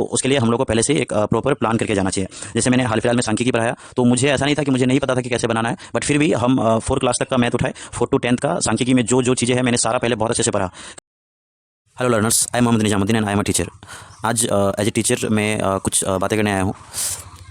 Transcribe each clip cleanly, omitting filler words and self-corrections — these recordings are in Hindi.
उसके लिए हम लोग को पहले से एक प्रॉपर प्लान करके जाना चाहिए। जैसे मैंने हाल फिलहाल में सांख्यिकी पढ़ाया, तो मुझे ऐसा नहीं था कि मुझे नहीं पता था कि कैसे बनाना है, बट फिर भी हम 4 क्लास तक का मैथ उठाए, 4 to 10th का सांख्यिकी में जो जो चीज़ें हैं मैंने सारा पहले बहुत अच्छे से पढ़ा। Hello learners, I am Mohammad Nizamuddin and I am a teacher. आज एज ए टीचर मैं कुछ बातें करने आया हूँ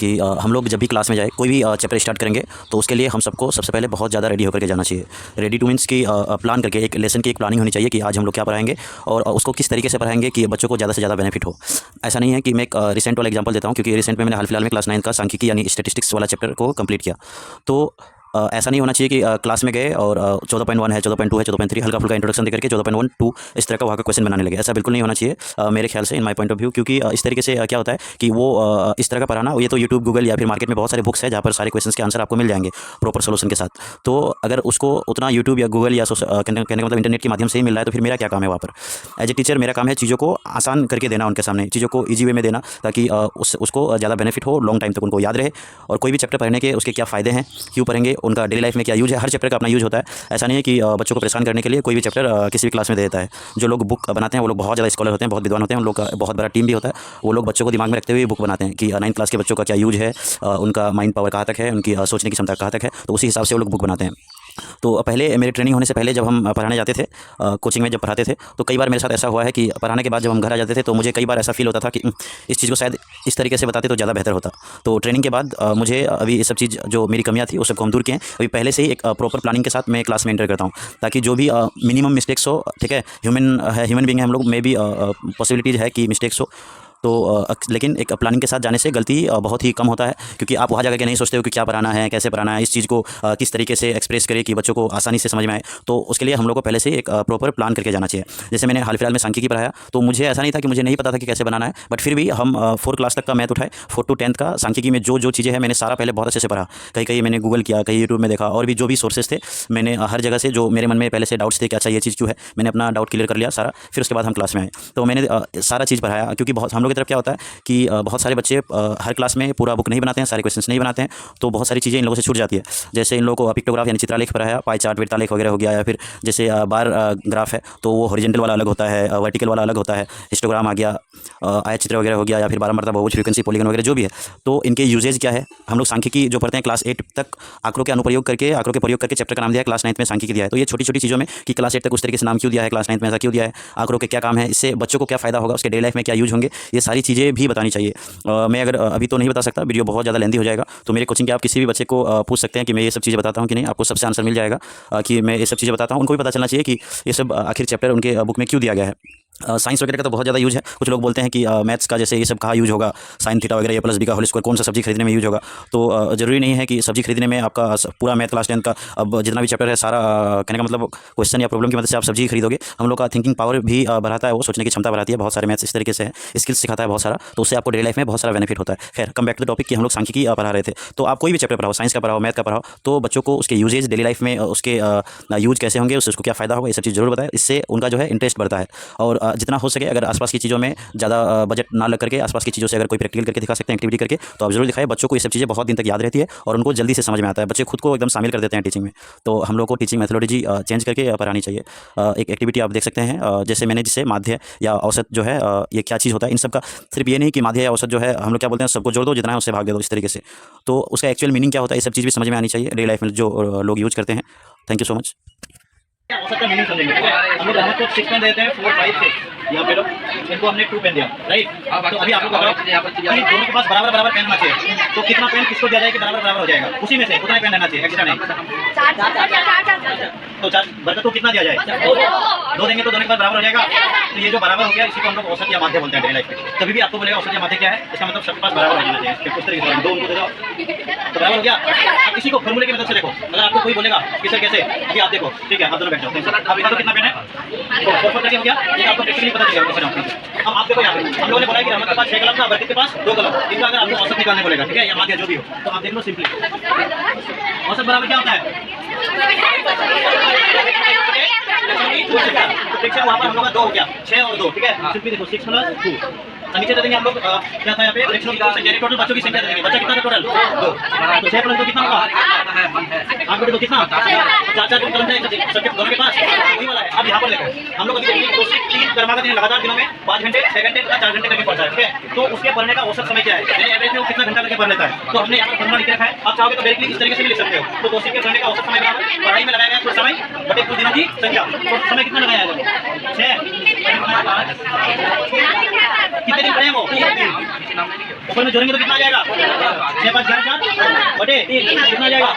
कि हम लोग जब भी क्लास में जाए, कोई भी चैप्टर स्टार्ट करेंगे, तो उसके लिए हम सबको सबसे पहले बहुत ज़्यादा रेडी होकर के जाना चाहिए। रेडी टू मीन्स कि प्लान करके, एक लेसन की एक प्लानिंग होनी चाहिए कि आज हम लोग क्या पढ़ाएंगे और उसको किस तरीके से पढ़ाएंगे कि बच्चों को ज़्यादा से ज़्यादा बेनिफिट हो। ऐसा नहीं है कि मैं एक रिसेंट वाला एग्जांपल देता हूँ, क्योंकि रिसेंट में मैंने हाल फिलहाल में क्लास 9 का सांख्यिकी यानी स्टैटिस्टिक्स वाला चैप्टर को कंप्लीट किया। तो ऐसा नहीं होना चाहिए कि क्लास में गए और 14.1 है, 14.2 है, 14.3 हल्का फुल्का इंट्रोडक्शन देकर के 14.1 2 इस तरह का वहाँ का क्वेश्चन बनाने लगे। ऐसा बिल्कुल नहीं होना चाहिए मेरे ख्याल से, in my point of view. क्योंकि इस तरीके से क्या होता है कि वो इस तरह का पढ़ाना, ये तो यूट्यूब, गूगल या फिर मार्केट में बहुत सारे बुक्स है जहाँ पर सारे क्वेश्चन के आंसर आपको मिल जाएंगे प्रॉपर सोल्यूशन के साथ। तो अगर उसको उतना यूट्यूब या गूगल या कहने का मतलब इंटरनेट के माध्यम से ही मिल रहा है, तो फिर मेरा क्या काम है वहाँ पर। एज ए टीचर मेरा काम है चीज़ों को आसान करके देना, उनके सामने चीज़ों को ईजी वे में देना, ताकि उसको ज़्यादा बेनिफिट हो, लॉन्ग टाइम तक उनको याद रहे। और कोई भी चैप्टर पढ़ने के उसके क्या फ़ायदे हैं, क्यों पढ़ेंगे, उनका डेली लाइफ में क्या यूज है। हर चैप्टर का अपना यूज होता है। ऐसा नहीं है कि बच्चों को परेशान करने के लिए कोई भी चैप्टर किसी भी क्लास में दे देता है। जो लोग बुक बनाते हैं वो लोग बहुत ज़्यादा स्कॉलर होते हैं, बहुत विद्वान होते हैं, उन लोग का बहुत बड़ा टीम भी होता है। वो लोग बच्चों को दिमाग में रखते हुए बुक बनाते हैं कि 9th क्लास के बच्चों का क्या यूज है, उनका माइंड पावर कहाँ तक है, उनकी सोचने की क्षमता कहाँ तक है, तो उसी हिसाब से वो लोग बुक बनाते हैं। तो पहले मेरी ट्रेनिंग होने से पहले जब हम पढ़ाने जाते थे, कोचिंग में जब पढ़ाते थे, तो कई बार मेरे साथ ऐसा हुआ है कि पढ़ाने के बाद जब हम घर आ जाते थे, तो मुझे कई बार ऐसा फील होता था कि इस चीज़ को शायद इस तरीके से बताते तो ज़्यादा बेहतर होता। तो ट्रेनिंग के बाद मुझे अभी ये सब चीज़ जो मेरी कमियाँ थी, उस सबको हम दूर किए हैं। अभी पहले से ही एक प्रॉपर प्लानिंग के साथ मैं क्लास में एंटर करता हूँ, ताकि जो भी मिनिमम मिस्टेक्स हो, ठीक है, ह्यूमन बीइंग है हम लोग, में भी पॉसिबिलिटीज़ है कि मिस्टेक्स हो। तो लेकिन एक प्लानिंग के साथ जाने से गलती बहुत ही कम होता है, क्योंकि आप वहाँ जाकर के नहीं सोचते हो कि क्या पढ़ाना है, कैसे पढ़ाना है, इस चीज़ को किस तरीके से एक्सप्रेस करें कि बच्चों को आसानी से समझ में आए। तो उसके लिए हम लोग को पहले से एक प्रॉपर प्लान करके जाना चाहिए। जैसे मैंने हाल फिलहाल में सांख्यिकी पढ़ाया, तो मुझे ऐसा नहीं था कि मुझे नहीं पता था कि कैसे बनाना है, बट फिर भी हम 4 क्लास तक का मैथ उठाए, 4 to 10th का सांख्यिकी में जो जो चीज़ें हैं मैंने सारा पहले बहुत अच्छे से पढ़ा। कहीं कहीं मैंने गूगल किया, कहीं यूट्यूब में देखा, और भी जो भी सोर्सेज थे, मैंने हर जगह से जो मेरे मन में पहले से डाउट्स थे कि अच्छा ये चीज़ क्यों है, मैंने अपना डाउट क्लियर कर लिया सारा। फिर उसके बाद हम क्लास में आए, तो मैंने सारा चीज़ पढ़ाया। क्योंकि बहुत हम लोग की तरफ क्या होता है कि बहुत सारे बच्चे हर क्लास में पूरा बुक नहीं बनाते हैं, सारे क्वेश्चंस नहीं बनाते हैं, तो बहुत सारी चीज़ें इन लोगों से छूट जाती है। जैसे इन लोगों को पिक्टोग्राफ यानी चित्रलेख पढ़ाया, पाई चार्ट, वृत्तालेख वगैरह हो गया, या फिर जैसे बार ग्राफ है तो वो हॉरिजॉन्टल वाला अलग होता है, वर्टिकल वाला अलग होता है, हिस्टोग्राम आ गया, आयत चित्र वगैरह हो गया, या फिर 12 मरतबा बहुभुज, फ्रीक्वेंसी, पॉलीगन वगैरह जो भी है। तो इनके यूजेज क्या है, हम लोग सांख्यिकी जो पढ़ते हैं क्लास 8 तक, आंकड़ों के प्रयोग करके चैप्टर का नाम दिया है, क्लास 9th में सांख्यिकी दिया है। तो ये छोटी छोटी चीज़ों में कि क्लास 8 तक उस तरीके से नाम क्यों दिया है, क्लास 9th में ऐसा क्यों दिया है, आंकड़ों के क्या काम है, इससे बच्चों को क्या फ़ायदा होगा, उसके डेली लाइफ में क्या यूज होंगे, ये सारी चीज़ें भी बतानी चाहिए। मैं अगर अभी तो नहीं बता सकता, वीडियो बहुत ज़्यादा लेंदी हो जाएगा, तो मेरे कोचिंग के आप किसी भी बच्चे को पूछ सकते हैं कि मैं ये सब चीज़ें बताता हूँ कि नहीं, आपको सबसे आंसर मिल जाएगा कि मैं ये सब चीज़ें बताता हूँ। उनको भी पता चलना चाहिए कि ये सब आखिर चैप्टर उनके बुक में क्यों दिया गया है। साइंस वगैरह का तो बहुत ज़्यादा यूज़ है। कुछ लोग बोलते हैं कि मैथ्स का जैसे ये सब कहाँ यूज़ होगा, साइन थीटा वगैरह, ए प्लस बी का होल स्क्वायर कौन सा सब्जी खरीदने में यूज़ होगा। तो ज़रूरी नहीं है कि सब्जी खरीदने में आपका पूरा मैथ क्लास 10 का अब जितना भी चैप्टर है सारा कहने का मतलब क्वेश्चन या प्रॉब्लम की मदद से आप सब्जी खरीदोगे। हम लोग का थिंकिंग पावर भी बढ़ाता है, वो सोचने की क्षमता बढ़ाती है। बहुत सारे मैथ्स इस तरीके से है, स्किल्स सिखाता है बहुत सारा, तो उससे आपको डेली लाइफ में बहुत सारा बेनिफिट होता है। खैर, come back to the topic कि हम लोग सांख्यिकी पढ़ा रहे थे। तो आप कोई भी चैप्टर पढ़ाओ, साइंस का पढ़ाओ, मैथ का पढ़ाओ, तो बच्चों को उसके यूजेज डेली लाइफ में उसके यूज कैसे होंगे, उसको क्या फ़ायदा होगा, ये सब चीज़ जरूर बताएं। इससे उनका जो है इंटरेस्ट बढ़ता है। और जितना हो सके अगर आसपास की चीज़ों में ज़्यादा बजट ना लग करके आसपास की चीज़ों से अगर कोई प्रैक्टिकल करके दिखा सकते हैं, एक्टिविटी करके, तो आप जरूर दिखाएं। बच्चों को ये सब चीज़ें बहुत दिन तक याद रहती है और उनको जल्दी से समझ में आता है। बच्चे खुद को एकदम शामिल कर देते हैं टीचिंग में। तो हम लोग को टीचिंग मेथोडोलॉजी चेंज करके पढ़ानी चाहिए। एक एक्टिविटी आप देख सकते हैं, जैसे मैंने जिसे माध्य या औसत जो है, ये क्या चीज़ होता है, इन सब का सिर्फ ये नहीं कि माध्य या औसत जो है हम लोग क्या बोलते हैं, सबको जोड़ दो, जितना है उससे भाग दे दो, इस तरीके से। तो उसका एक्चुअल मीनिंग क्या होता है, ये सब चीज़ भी समझ में आनी चाहिए डेली लाइफ में जो लोग यूज करते हैं। Thank you so much. औसत का मीनिंग समझेंगे, ठीक है। हम लोग ग्रामर को 6 पेन देते हैं, 4 5 6, यहाँ पे लो, इनको हमने 2 पेन दिया, राइट। तो अभी आप लोग बताओ कि दोनों के पास बराबर बराबर पेन होना चाहिए, तो कितना पेन किसको दिया जाए कि बराबर बराबर हो जाएगा, उसी में से उतना पेन लेना चाहिए, एक्स्ट्रा नहीं। तो 4 बरकत को कितना दिया जाए, 2 देंगे तो दोनों के पास बराबर हो जाएगा। तो ये जो बराबर हो गया, इसी को हम लोग औसत या माध्य बोलते हैं डेली लाइफ में। कभी भी आपको बोलेगा औसत या माध्य क्या है, इसका मतलब सबके पास बराबर हो जाना चाहिए। उस तरीके से 2 उनको दे दो तो बराबर हो गया। आप किसी को फॉर्मूले की मदद से देखो, अगर आपको कोई बोलेगा कि सर कैसे, अभी आप देखो, ठीक है, आप दोनों बैठ जाओ। आप इधर कितना पेन है, 4 करके हो गया, ये आपको प्रैक्टिकली पता चलेगा कैसे। अब आप देखो यहाँ पे हम लोगों ने बोला कि हमारे पास 6 कलम था, बरकत के पास 2 कलम। इनका अगर आपको औसत निकालने बोलेगा, ठीक है, या माध्य जो भी हो, तो आप देख लो सिंपली औसत बराबर क्या होता है, तो वहाँ पर हम लोग का 2 हो गया, 6 और 2, ठीक है। सिंपली देखो 6 + 2 तो नीचे दे देंगे हम लोग क्या था यहाँ पे फ्रैक्शन ऑफ संख्या टोटल बच्चों की संख्या दे देंगे। बच्चा कितना था टोटल 2, तो 6 प्लस 2 कितना होगा 8 बटे 2 कितना 4 जो करंट है सब्जेक्ट दोनों के पास वही वाला है। अब यहाँ पर देखो हम लोग अभी 2 से 3 कर्मागत हैं लगातार दिनों में 5 घंटे 6 घंटे तथा 4 घंटे करके पढ़ता है, ठीक है। तो उसके पढ़ने का औसत समय क्या है, यानी एवरेज में वो कितना घंटा करके पढ़ लेता है, तो हमने यहाँ पर फॉर्मूला लिख रखा है। आप चाहोगे तो डायरेक्टली इस तरीके से भी लिख सकते हो। तो 2 के पढ़ने का औसत समय बराबर पढ़ाई में लगाया गया कुल समय बटे कुल दिनों की संख्या। तो समय कितना लगाया जाएगा 6 कितने दिन पढ़ेंगे वो 3 दिन ऊपर में जोड़ेंगे तो कितना आ जाएगा 6 5 11 बटे 3 कितना आ जाएगा।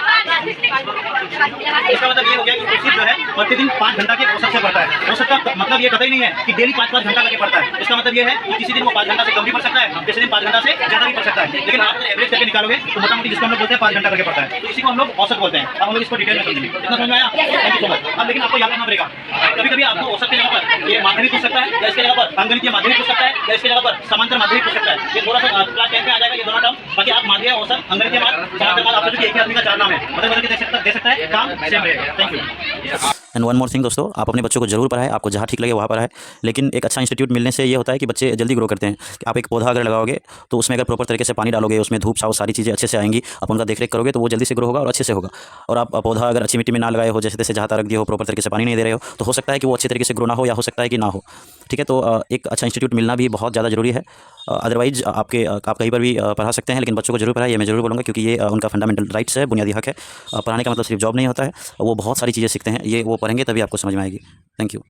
इसका मतलब ये हो गया कि कोशिश जो है प्रतिदिन 5 घंटा के औसत से पढ़ता है। औसत का मतलब ये कतई नहीं है कि डेली 5 घंटा करके पढ़ता है। इसका मतलब ये है कि किसी दिन वो 5 घंटा से कम भी पढ़ सकता है, किसी दिन 5 घंटा से ज्यादा भी पढ़ सकता है, लेकिन आप अगर एवरेज करके निकालोगे तो मोटा मोटी जिसको हम लोग बोलते हैं 5 घंटा करके पढ़ता है, तो इसी को हम लोग औसत बोलते हैं। अब हम लोग इसको डिटेल में समझेंगे। इतना समझ में आया? Thank you so much. अब लेकिन आपको याद रखना पड़ेगा, कभी कभी आपको औसत की जगह पर ये माध्यमिक पूछ सकता है, या इसके जगह पर अंकगणितीय माध्यमिक पूछ सकता है, या इसके जगह पर समांतर माध्यमिक पूछ सकता है। ये थोड़ा सा क्लास 10 में आ जाएगा ये दोनों टर्म। बाकी आप माध्यमिक औसत अंकगणितीय माध्य समांतर माध्य आप एक ही आदमी का 4 नाम है, बदल के दे सकता है, काम सेम रहेगा। Thank you. And one more thing दोस्तों, आप अपने बच्चों को जरूर पढ़ाएं, आपको जहाँ ठीक लगे वहाँ पढ़ाएं, लेकिन एक अच्छा इंस्टीट्यूट मिलने से ये होता है कि बच्चे जल्दी ग्रो करते हैं। कि आप एक पौधा अगर लगाओगे तो उसमें अगर प्रॉपर तरीके से पानी डालोगे, उसमें धूप छाव सारी चीज़ें अच्छे से आएंगी, आप उनका देखरेख करोगे तो वो जल्दी से ग्रो होगा और अच्छे से होगा। और आप पौधा अगर अच्छी मिट्टी में ना लगाए हो, जैसे तैसे जहाँ रख दिए हो, प्रॉपर तरीके से पानी नहीं दे रहे हो, तो हो सकता है कि वो अच्छे तरीके से ग्रो ना हो, या हो सकता है कि ना हो, ठीक है। तो एक अच्छा इंस्टीट्यूट मिलना भी बहुत ज़्यादा ज़रूरी है। अदरवाइज आप कहीं पर भी पढ़ा सकते हैं, लेकिन बच्चों को जरूर पढ़ाएं, ये मैं जरूर बोलूँगा, क्योंकि ये उनका फंडामेंटल राइट्स है, बुनियादी हक है। पढ़ाने का मतलब सिर्फ जॉब नहीं होता है, वो बहुत सारी चीज़ें सीखते हैं, ये वो पढ़ेंगे तभी आपको समझ में आएगी। Thank you.